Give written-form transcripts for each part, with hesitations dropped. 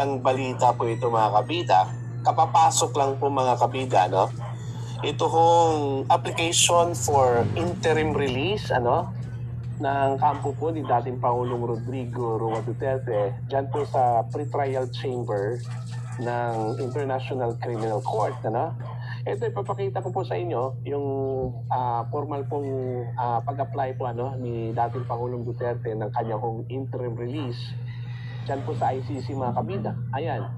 Ang balita po ito mga kabida, kapapasok lang po mga kabida, no? Ito hong application for interim release, ng kampo po ni dating Pangulong Rodrigo Roa Duterte dyan po sa pre-trial chamber ng International Criminal Court, Ito, ipapakita ko po sa inyo yung formal pong pag-apply po ni dating Pangulong Duterte ng kanyang interim release dyan po sa ICC mga kabida. Ayan.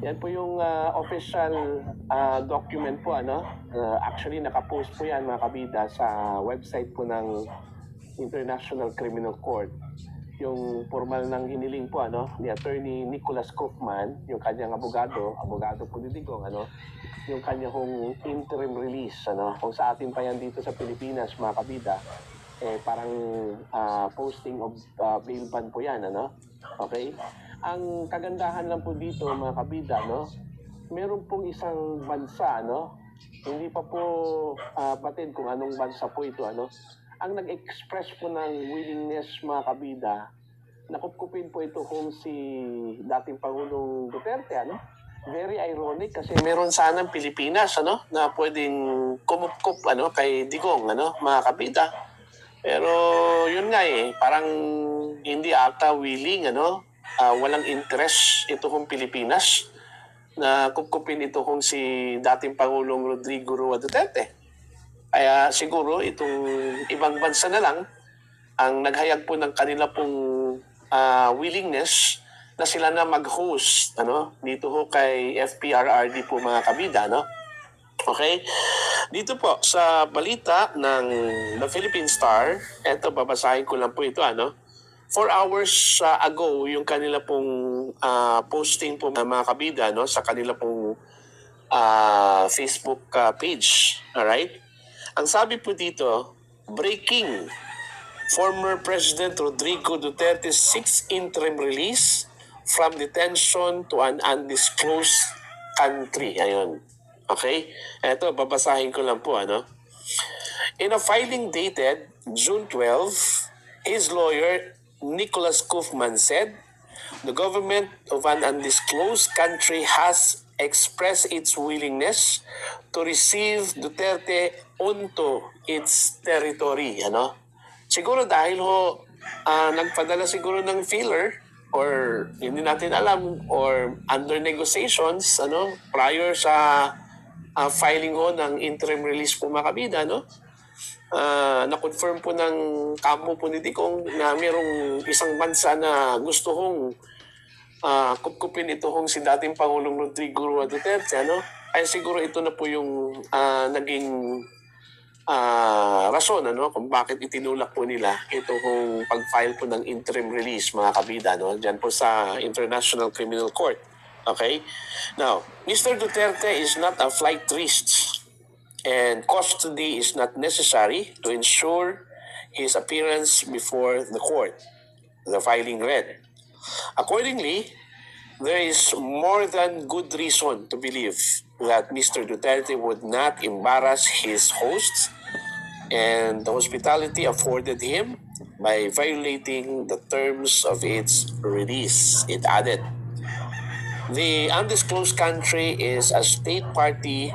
Yan po yung official document po. Actually, nakapost po yan mga kabida sa website po ng International Criminal Court. Yung formal ng hiniling po ni Attorney Nicholas Kaufman, yung kanyang abogado po ni Digong, yung kanyang interim release, kung sa atin pa yan dito sa Pilipinas mga kabida, parang posting of bail ban po yan, Okay? Ang kagandahan lang po dito mga kabida, meron pong isang bansa, hindi pa po batid kung anong bansa po ito, ang nag-express po ng willingness mga kabida, nakupkupin po ito kung si dating Pangulong Duterte, Very ironic kasi meron sanang Pilipinas, na pwedeng kumupkup, kay Digong, mga kabida. Pero yun nga parang hindi ata willing, walang interest ito kung Pilipinas na kupkupin ito kung si dating Pangulong Rodrigo Roa Duterte. Kaya siguro itong ibang bansa na lang ang naghayag po ng kanila pong willingness na sila na mag-host dito ho kay FPRRD po mga kabida, Okay? Dito po sa balita ng The Philippine Star, eto babasahin ko lang po ito 4 hours ago yung kanila pong posting po mga kabida sa kanila pong Facebook page. Alright? Ang sabi po dito, breaking, former President Rodrigo Duterte's 6th interim release from detention to an undisclosed country. Ayun. Okay? Ito, babasahin ko lang po. In a filing dated June 12, his lawyer, Nicholas Kaufman, said, the government of an undisclosed country has expressed its willingness to receive Duterte onto its territory. Siguro dahil nagpadala siguro ng filler or hindi natin alam or under negotiations prior sa filing ng interim release po mga kabida, na-confirm po ng kampo po ni Digong na mayroong isang bansa na gusto hong kupkupin ito hong si dating Pangulong Rodrigo Roa Duterte, Ay siguro ito na po yung naging rason kung bakit itinulak po nila ito kung pag-file po ng interim release mga kabida dyan po sa International Criminal Court. Okay? Now, Mr. Duterte is not a flight risk and custody is not necessary to ensure his appearance before the court, the filing read. Accordingly, there is more than good reason to believe that Mr. Duterte would not embarrass his hosts and the hospitality afforded him by violating the terms of its release. It added, the undisclosed country is a state party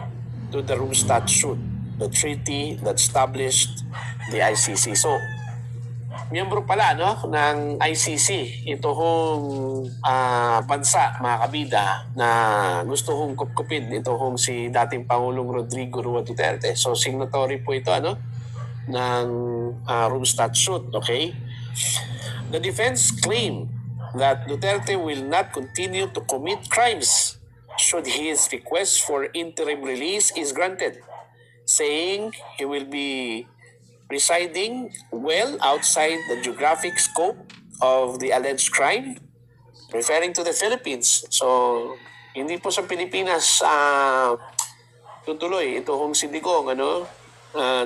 to the Rome Statute, the treaty that established the ICC. So, miyembro pala ng ICC ito hong bansa mga kabida na gusto hong kupkupin ito hong si dating Pangulong Rodrigo Roa Duterte. So signatory po ito ng Rome Statute, okay? The defense claim that Duterte will not continue to commit crimes should his request for interim release is granted, saying he will be residing well outside the geographic scope of the alleged crime, referring to the Philippines. So, hindi po sa Pilipinas tutuloy ito hong si Digong,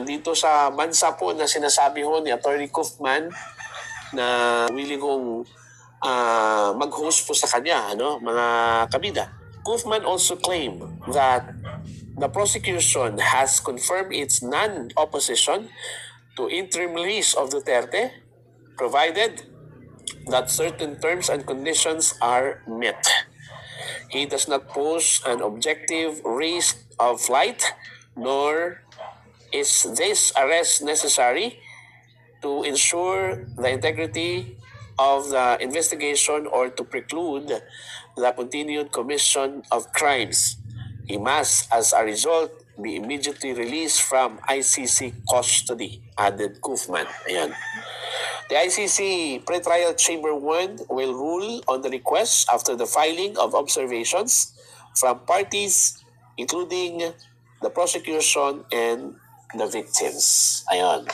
dito sa bansa po na sinasabi ho ni Attorney Kaufman na willing hong mag-host po sa kanya, mga kabida. Kaufman also claimed that the prosecution has confirmed its non-opposition to interim release of Duterte, provided that certain terms and conditions are met. He does not pose an objective risk of flight, nor is this arrest necessary to ensure the integrity of the investigation or to preclude the continued commission of crimes. He must, as a result, be immediately released from ICC custody, added Kufman. Ayan. The ICC Pretrial Chamber 1 will rule on the request after the filing of observations from parties including the prosecution and the victims. Ayan.